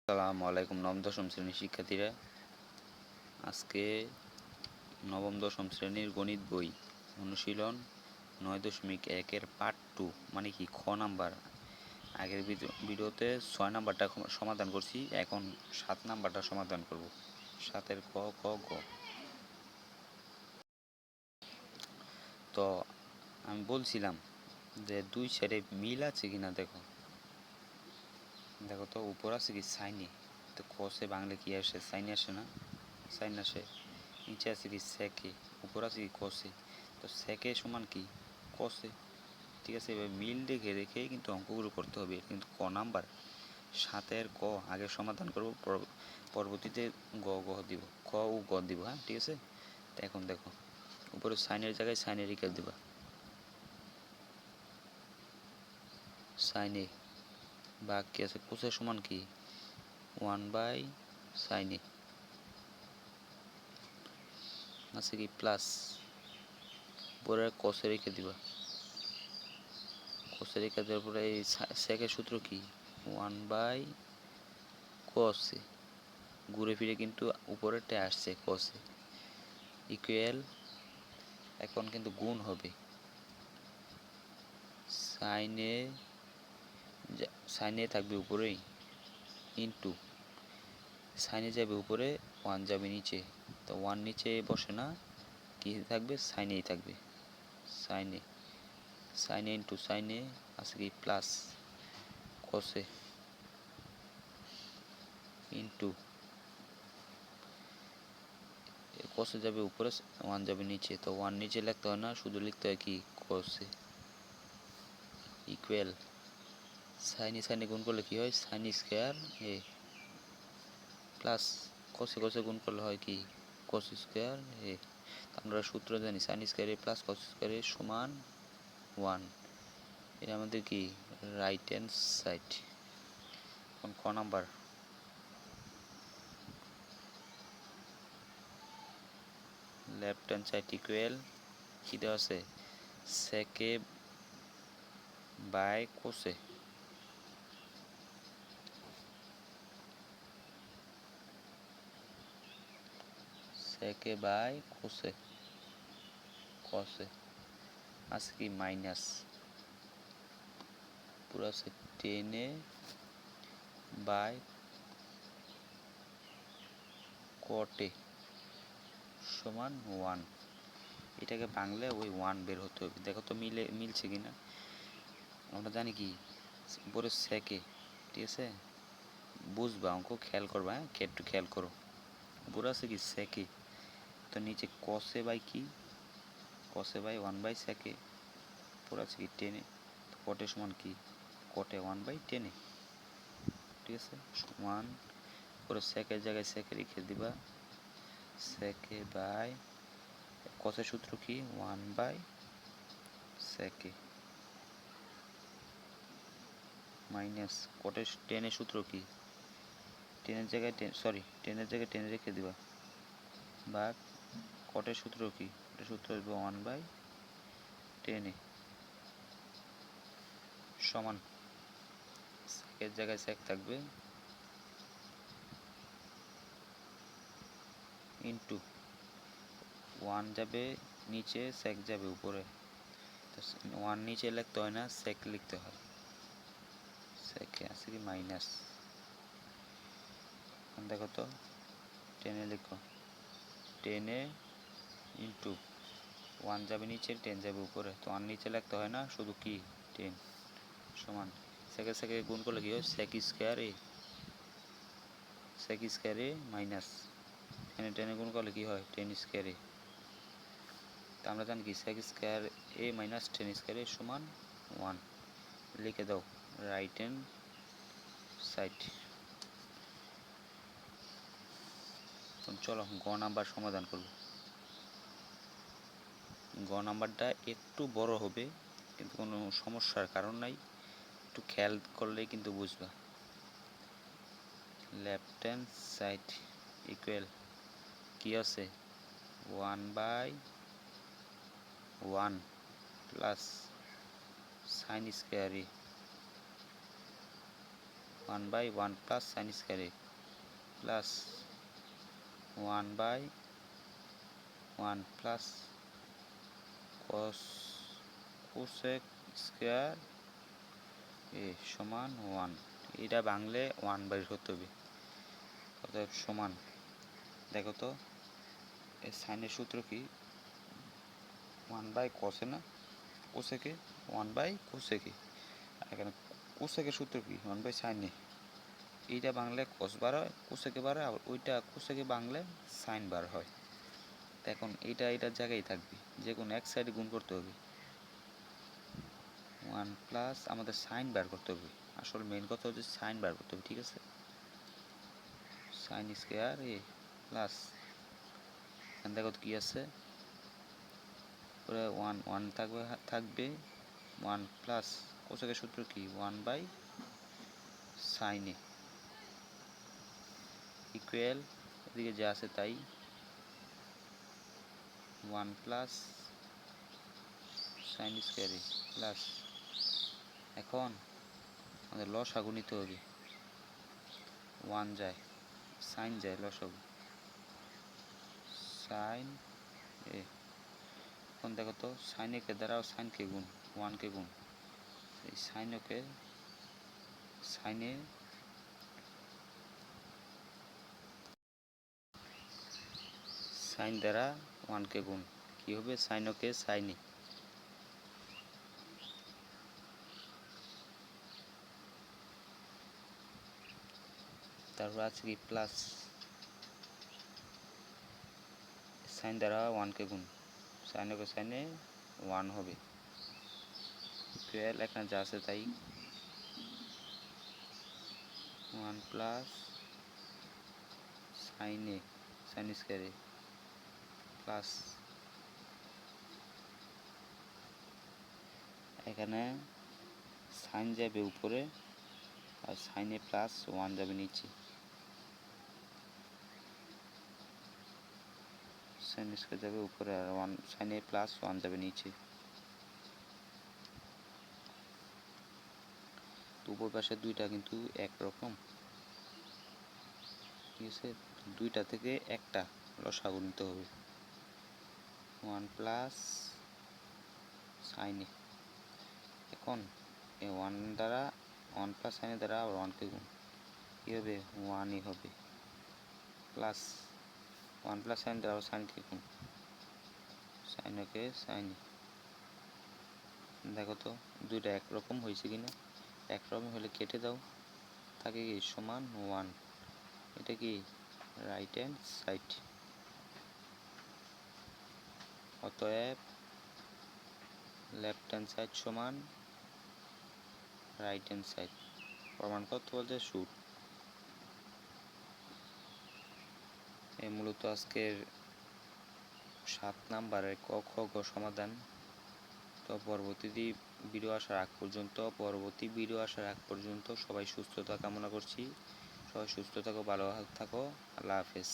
আসসালামু আলাইকুম নবম দশম শ্রেণীর শিক্ষার্থীরা। আজকে নবম দশম শ্রেণীর গণিত বই অনুশীলন 9.1-এর পার্ট 2 মানে কি খ নাম্বার। আগের ভিডিওতে 6 নাম্বারটা সমাধান করছি, এখন 7 নাম্বারটা সমাধান করব। 7-এর ক, খ, গ। তো আমি বলছিলাম যে দুই সাইডে মিল আছে কিনা দেখো তো উপর আছে কি সাইনে, তো কসে বাংলা কি আসে? সাইন আসে না? সাইন আসে। নিচে আছে কি সেকে, উপর আছে কি কসে, তো সেকে সমান কি কসে। ঠিক আছে, এবার মিল দেখে দেখে কিন্তু অঙ্কগুলো করতে হবে। কিন্তু ক নাম্বার 7-এর ক আগে সমাধান করব, পরবর্তীতে গ গ দিব, খ ও গ দিব। হ্যাঁ ঠিক আছে। তো এখন দেখো উপরে সাইনের জায়গায় সাইনে রেখে দিবা, সাইনে। বা কি আছে কোসের সমান কি 1/sin a আছে কি প্লাস, পরে কসে রেখে দিবা। কসে রেখে দেওয়ার পরে এই সেকের সূত্র কি 1/cos a, ঘুরে ফিরে কিন্তু উপরেরটা আসছে cos a ইকুয়াল, এখন কিন্তু গুণ হবে সাইন এ থাকবে উপরেই ইন্টু সাইনে যাবে উপরে, 1 যাবে নিচে, তো 1 নিচে বসে না, কি থাকবে সাইনেই থাকবে। সাইনে ইন্টু সাইনে আছে কি প্লাস কসে ইন্টু কসে যাবে উপরে, 1 যাবে নিচে, তো 1 নিচে লিখতে হয় না, শুধু লিখতে হয় কি কসে ইকুয়াল সাইনে সাইনে গুণ করলে কি হয় সাইন স্কোয়ার এ প্লাস কসে কসে গুণ করলে হয় কি কস স্কোয়ার এ। আমরা সূত্র জানি সাইন স্কোয়ার এ প্লাস কস স্কোয়ার এ সমান 1। এটা আমাদের কি রাইট হ্যান্ড সাইড। এখন ক number left hand side equal কি দেওয়া আছে সেকে বাই কোসে, সেকে বাই কোসে, কসে আছে কি মাইনাস, পুরো আছে 10 বাই কটে সমান 1। এটাকে বাংলায় ওই 1 বের হতে হবে। দেখো তো মিলছে কিনা। আমরা জানি কি উপরে সেকে, ঠিক আছে, বুঝবা অঙ্ক খেয়াল করবা, হ্যাঁ একটু খেয়াল করো। উপরে আছে কি সেকে, তো নিচে কসে বাই কি কসে বাই 1/সেকে, উপরে আছে কি 10, তো কটে সমান কি কটে 1/10, ঠিক আছে, সমান উপরে সেকের জায়গায় সেকে রেখে দিবা, সেকে বাই কসের সূত্র কি 1/সেকে মাইনাস কটের 10-এর সূত্র কি 10-এর জায়গায় 10-এর জায়গায় 10 রেখে দিবা, বা কটের সূত্র কি, কটের সূত্র আসবে 1/10 সমান সেকের জায়গায় সেক থাকবে ইন্টু 1 যাবে নিচে সেক যাবে উপরে, তো 1 নিচে লিখতে হয় না, সেক লিখতে হয়, সেকে আছে কি মাইনাস। দেখো তো 10 লিখো, 10 ইন্টু 1 যাবে নিচে 10 যাবে উপরে, তো 1 নিচে লিখতে হয় না, শুধু কি 10 সমান সেকে সেকে গুণ করলে কি হয় সেক স্কোয়ার এ মাইনাস 10 গুণ করলে কি হয় 10 স্কোয়ার এ। তা আমরা জানি কি সেক স্কোয়ার এ মাইনাস 10 স্কোয়ার এ সমান 1। লিখে দাও রাইট হ্যান্ড সাইড। চলো গ নাম্বার সমাধান করব। গ নাম্বারটা একটু বড় হবে, কিন্তু কোনো সমস্যার কারণ নাই, একটু খেয়াল করলেই কিন্তু বুঝবা। লেফট হ্যান্ড সাইড ইকুয়াল কি আছে 1/1 প্লাস সাইন স্কোয়ার এ 1/1 plus sine square plus 1/1 plus cosec square সমান 1। এটা বাংলে 1 বের করতে হবে। অতএব সমান, দেখো তো এই সাইনের সূত্র কি? 1/cos না, কোসেকে 1/কোসেকে। এখানে কোসেকের সূত্র কি? 1/sin। এইটা বাংলে কস বার হয়, কোসেকে বার হয়, আবার ওইটা কোসেকে বাংলে সাইন বার হয়। এখন এইটা এটার জায়গায় থাকবে, যে কোনো এক সাইডে গুণ করতে হবে। 1 প্লাস আমাদের সাইন বার করতে হবে, আসলে মেন কথা হচ্ছে সাইন বার করতে হবে, ঠিক আছে? সাইন স্কয়ার প্লাস দেখো কি আছে, পরে 1 থাকবে 1 প্লাস কোসেকের সূত্র কি? 1/sin ইকুয়াল এদিকে যা আছে তাই 1 প্লাস সাইন স্কয়ার প্লাস, এখন আমাদের লসাগু নিতে হবে। 1 যায়, সাইন যায়, লসাগু সাইন এখন দেখো তো সাইন কে দ্বারা সাইনকে গুণ, 1কে গুণ, এই সাইনকে সাইনে সাইন দ্বারা 1কে গুণ, কি হবে? সাইনকে সাইনে। তারপর আছে কি প্লাস সাইন দ্বারা 1কে গুণ, সাইনকে সাইনে 1 হবে ইকুয়াল এখানে যা আছে তাই 1 প্লাস সাইন স্কয়ার প্লাস এখানে সাইন যাবে উপরে আর সাইনে প্লাস 1 যাবে নিচে, সাইন স্কয়ার যাবে উপরে আর 1 সাইনে প্লাস 1 যাবে নিচে। তো উপর পাশে দুইটা কিন্তু একরকম, ঠিক আছে? দুইটা থেকে একটা লসাগু নিতে হবে। 1 প্লাস সাইন, এখন এই 1 দ্বারা 1 প্লাস সাইনের দ্বারা আবার 1কে গুণ, কী হবে? 1ই হবে প্লাস 1 প্লাস সাইন দ্বারা সাইনকে গুণ, সাইনকে সাইন। দেখো তো দুইটা একরকম হয়েছে কিনা, একরকম হলে কেটে দাও, থাকে কি সমান 1। এটা কি রাইট হ্যান্ড সাইড, অতএব লেফট হ্যান্ড সাইড সমান রাইট হ্যান্ড সাইড। প্রমাণ করতে বলতে শুট। এই মূলত আজকের 7 নাম্বারের ক খ গ সমাধান। তো পরবর্তী ভিডিও আসার আগ পর্যন্ত সবাই সুস্থতা কামনা করছি। সবাই সুস্থ থাকো, ভালো থাকো, আল্লাহ হাফেজ।